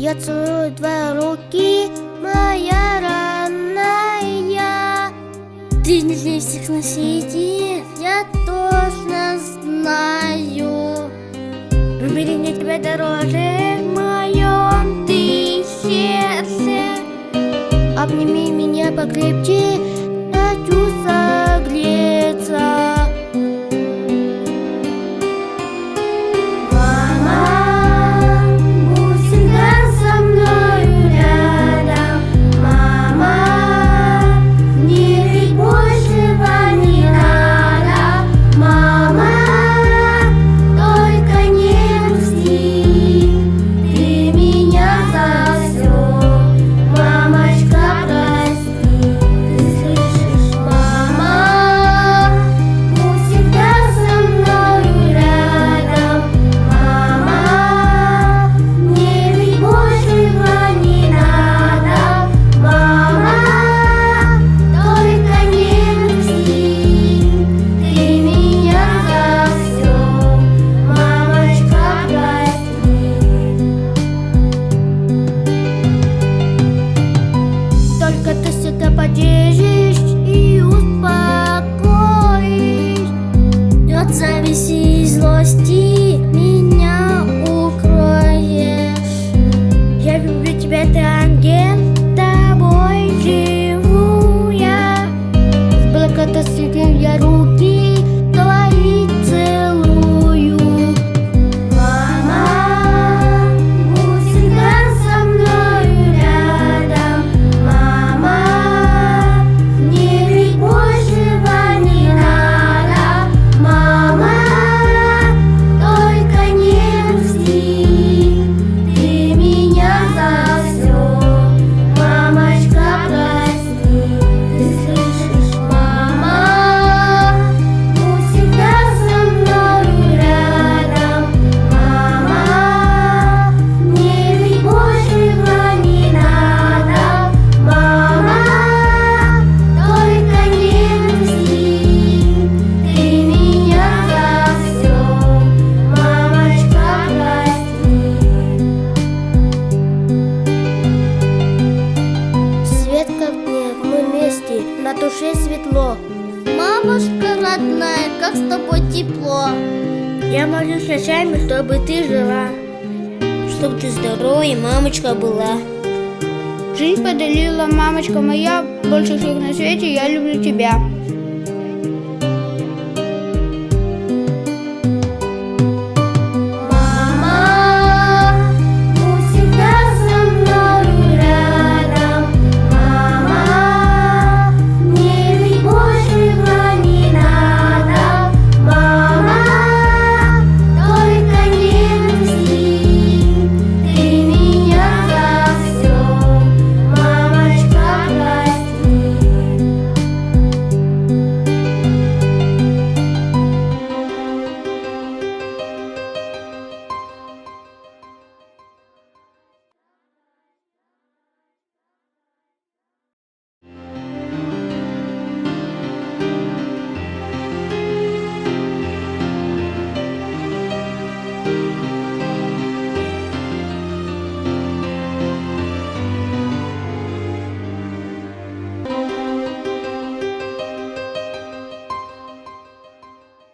Я целую твои руки, моя родная. Ты нежнее всех на свете, я точно знаю. Выбери мне тебя дороже, в моем ты сердце. Обними меня покрепче, хочу согреться. Поддержишь и успокоишь от зависти и злости меня укроешь. Я люблю тебя, ты ангел, тобой живу я. С благодарностью я руки твои целую. Мама, будь всегда со мною рядом. Мама, на душе светло. Мамушка родная, как с тобой тепло. Я молюсь ночами, чтобы ты жила, чтобы ты здоровой, мамочка была. Жизнь подарила, мамочка моя, больше всех на свете я люблю тебя.